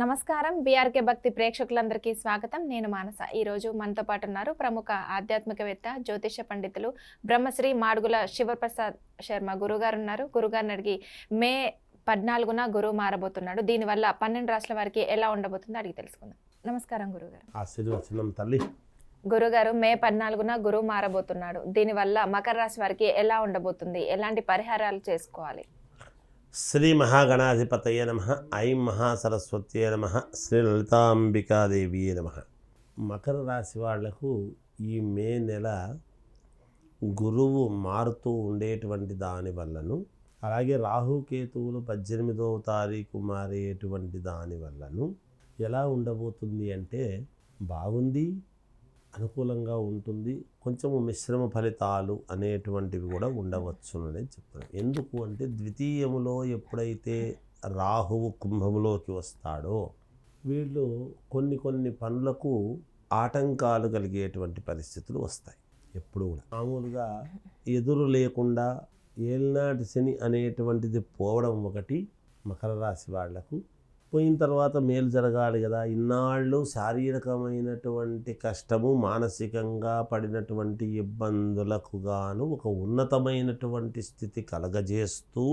నమస్కారం. బీఆర్కే భక్తి ప్రేక్షకులందరికీ స్వాగతం. నేను మానస. ఈరోజు మనతో పాటు ఉన్నారు ప్రముఖ ఆధ్యాత్మికవేత్త, జ్యోతిష పండితులు బ్రహ్మశ్రీ మాడుగుల శివప్రసాద్ శర్మ గురుగారు ఉన్నారు. గురుగారిని అడిగి మే 14న గురువు మారబోతున్నాడు. దీనివల్ల 12 రాష్ట్రాల వారికి ఎలా ఉండబోతుందో అడిగి తెలుసుకుందాం. నమస్కారం గురుగారు. ఆశీర్వచనం తల్లి. గురుగారు, మే 14న గురువు మారబోతున్నాడు. దీనివల్ల మకర రాశి వారికి ఎలా ఉండబోతుంది? ఎలాంటి పరిహారాలు చేసుకోవాలి? శ్రీ మహాగణాధిపతయ నమ. ఐం మహాసరస్వత్యే నమ. శ్రీ లలితాంబికాదేవి నమ. మకర రాశి వాళ్లకు ఈ మే నెల గురువు మారుతూ ఉండేటువంటి దాని వల్లను, అలాగే రాహుకేతువులు 18వ తారీఖు మారేటువంటి దాని వల్లను ఎలా ఉండబోతుంది అంటే బాగుంది, అనుకూలంగా ఉంటుంది, కొంచెము మిశ్రమ ఫలితాలు అనేటువంటివి కూడా ఉండవచ్చునని చెప్తాను. ఎందుకు అంటే ద్వితీయములో ఎప్పుడైతే రాహువు కుంభములోకి వస్తాడో వీళ్ళు కొన్ని పనులకు ఆటంకాలు కలిగేటువంటి పరిస్థితులు వస్తాయి. ఎప్పుడు కూడా మామూలుగా ఎదురు లేకుండా ఏలినాటి శని అనేటువంటిది పోవడం ఒకటి మకర రాశి వాళ్లకు. పోయిన తర్వాత మేలు జరగాలి కదా, ఇన్నాళ్ళు శారీరకమైనటువంటి కష్టము, మానసికంగా పడినటువంటి ఇబ్బందులకు గాను ఒక ఉన్నతమైనటువంటి స్థితి కలగజేస్తూ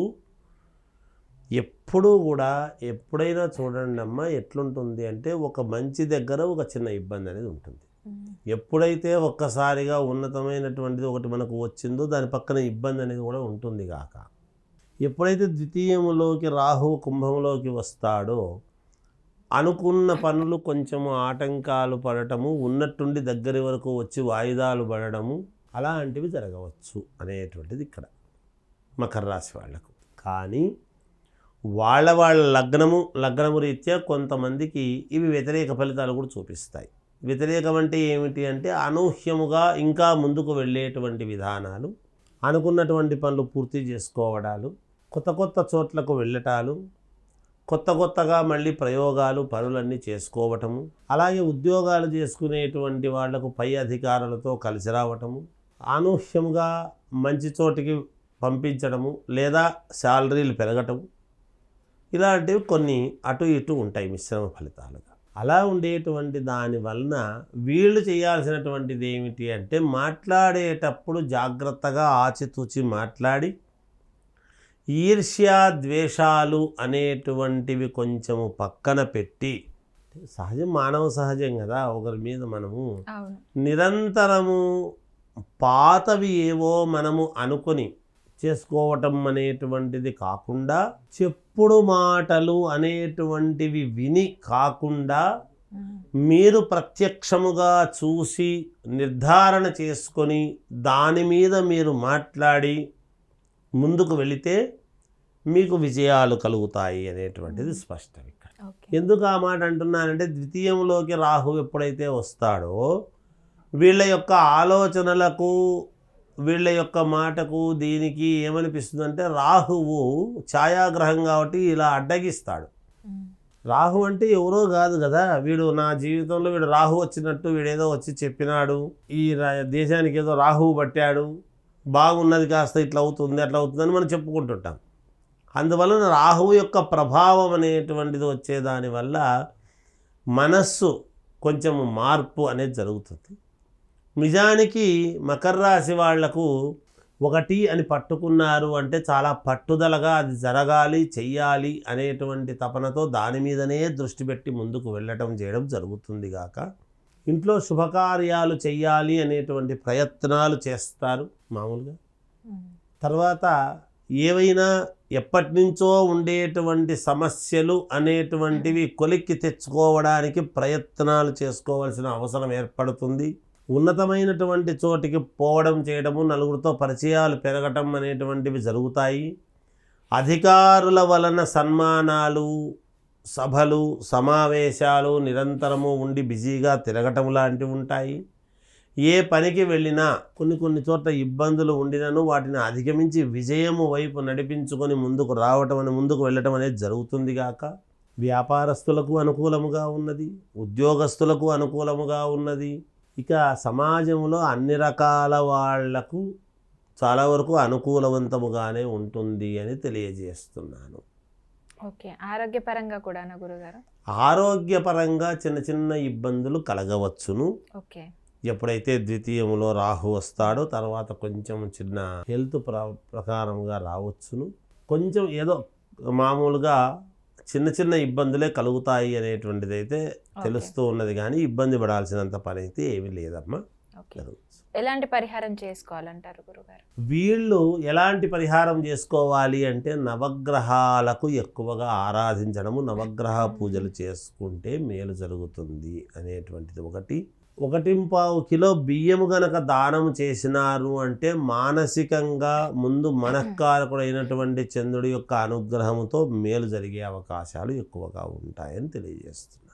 ఎప్పుడూ కూడా ఎప్పుడైనా చూడండి అమ్మ ఎట్లుంటుంది అంటే ఒక మంచి దగ్గర ఒక చిన్న ఇబ్బంది అనేది ఉంటుంది. ఎప్పుడైతే ఒక్కసారిగా ఉన్నతమైనటువంటిది ఒకటి మనకు వచ్చిందో దాని పక్కన ఇబ్బంది అనేది కూడా ఉంటుంది కాక, ఎప్పుడైతే ద్వితీయములోకి రాహువు కుంభంలోకి వస్తాడో అనుకున్న పనులు కొంచెము ఆటంకాలు పడటము, ఉన్నట్టుండి దగ్గరి వరకు వచ్చి వాయిదాలు పడడము అలాంటివి జరగవచ్చు అనేటువంటిది ఇక్కడ మకర రాశి వాళ్లకు. కానీ వాళ్ళ లగ్నము రీత్యా కొంతమందికి ఇవి వ్యతిరేక ఫలితాలు కూడా చూపిస్తాయి. వ్యతిరేకం అంటే ఏమిటి అంటే అనూహ్యముగా ఇంకా ముందుకు వెళ్ళేటువంటి విధానాలు, అనుకున్నటువంటి పనులు పూర్తి చేసుకోవడాలు, కొత్త చోట్లకు వెళ్ళటాలు, కొత్తగా మళ్ళీ ప్రయోగాలు పనులన్నీ చేసుకోవటము, అలాగే ఉద్యోగాలు చేసుకునేటువంటి వాళ్లకు పై అధికారులతో కలిసి రావటము, అనూహ్యంగా మంచి చోటికి పంపించడము లేదా శాలరీలు పెరగటము, ఇలాంటివి కొన్ని అటు ఇటు ఉంటాయి మిశ్రమ ఫలితాలుగా. అలా ఉండేటువంటి దాని వలన వీళ్ళు చేయాల్సినటువంటిది ఏమిటి అంటే మాట్లాడేటప్పుడు జాగ్రత్తగా ఆచితూచి మాట్లాడి ఈర్ష్య ద్వేషాలు అనేటువంటివి కొంచెము పక్కన పెట్టి, సహజం మానవ సహజం కదా, ఒకరి మీద మనము నిరంతరము పాతవి ఏవో మనము అనుకొని చేసుకోవటం అనేటువంటిది కాకుండా, చెప్పుడు మాటలు అనేటువంటివి విని కాకుండా మీరు ప్రత్యక్షముగా చూసి నిర్ధారణ చేసుకొని దాని మీద మీరు మాట్లాడి ముందుకు వెళితే మీకు విజయాలు కలుగుతాయి అనేటువంటిది స్పష్టం ఇక్కడ. ఎందుకు ఆ మాట అంటున్నానంటే ద్వితీయంలోకి రాహు ఎప్పుడైతే వస్తాడో వీళ్ళ యొక్క ఆలోచనలకు, వీళ్ళ యొక్క మాటకు దీనికి ఏమనిపిస్తుందంటే రాహువు ఛాయాగ్రహం కాబట్టి ఇలా అడ్డగిస్తాడు. రాహు అంటే ఎవరో కాదు కదా, వీడు నా జీవితంలో వీడు రాహు వచ్చినట్టు వీడేదో వచ్చి చెప్పినాడు, ఈ దేశానికి ఏదో రాహువు పట్టాడు, బాగున్నది కాస్త ఇట్లా అవుతుంది అట్లా అవుతుందని మనం చెప్పుకుంటుంటాం. అందువలన రాహువు యొక్క ప్రభావం అనేటువంటిది వచ్చేదానివల్ల మనస్సు కొంచెం మార్పు అనేది జరుగుతుంది. నిజానికి మకర రాశి వాళ్లకు ఒకటి అని పట్టుకున్నారు అంటే చాలా పట్టుదలగా అది జరగాలి, చెయ్యాలి అనేటువంటి తపనతో దాని మీదనే దృష్టి పెట్టి ముందుకు వెళ్ళటం చేయడం జరుగుతుంది గాక, ఇంట్లో శుభకార్యాలు చెయ్యాలి అనేటువంటి ప్రయత్నాలు చేస్తారు మామూలుగా. తర్వాత ఏవైనా ఎప్పటి నుంచో ఉండేటువంటి సమస్యలు అనేటువంటివి కొలిక్కి తెచ్చుకోవడానికి ప్రయత్నాలు చేసుకోవాల్సిన అవసరం ఏర్పడుతుంది. ఉన్నతమైనటువంటి చోటికి పోవడం చేయడము, నలుగురితో పరిచయాలు పెరగటం అనేటువంటివి జరుగుతాయి. అధికారుల వలన సన్మానాలు, సభలు, సమావేశాలు నిరంతరము ఉండి బిజీగా తిరగటం లాంటివి ఉంటాయి. ఏ పనికి వెళ్ళినా కొన్ని చోట్ల ఇబ్బందులు ఉండినను వాటిని అధిగమించి విజయము వైపు నడిపించుకొని ముందుకు వెళ్ళటం అనేది జరుగుతుంది గాక, వ్యాపారస్తులకు అనుకూలముగా ఉన్నది, ఉద్యోగస్తులకు అనుకూలముగా ఉన్నది. ఇక సమాజంలో అన్ని రకాల వాళ్లకు చాలా వరకు అనుకూలవంతముగానే ఉంటుంది అని తెలియజేస్తున్నాను. ఓకే. ఆరోగ్యపరంగా కూడానా గురుగారు? ఆరోగ్యపరంగా చిన్న చిన్న ఇబ్బందులు కలగవచ్చును. ఓకే. ఎప్పుడైతే ద్వితీయంలో రాహు వస్తాడో తర్వాత కొంచెం చిన్న హెల్త్ ప్రకారంగా రావచ్చును. కొంచెం ఏదో మామూలుగా చిన్న చిన్న ఇబ్బందులే కలుగుతాయి అనేటువంటిది అయితే తెలుస్తూ ఉన్నది, కానీ ఇబ్బంది పడాల్సినంత పని అయితే ఏమీ లేదమ్మా. ఓకే. ఎలాంటి పరిహారం చేసుకోవాలంటారు గురుగారు? వీళ్ళు ఎలాంటి పరిహారం చేసుకోవాలి అంటే నవగ్రహాలకు ఎక్కువగా ఆరాధించడము, నవగ్రహ పూజలు చేసుకుంటే మేలు జరుగుతుంది అనేటువంటిది ఒకటి. 1.25 కిలో బియ్యము గనక దానం చేసినారు అంటే మానసికంగా ముందు మనఃకారకుడైనటువంటి చంద్రుడి యొక్క అనుగ్రహంతో మేలు జరిగే అవకాశాలు ఎక్కువగా ఉంటాయని తెలియజేస్తుంది.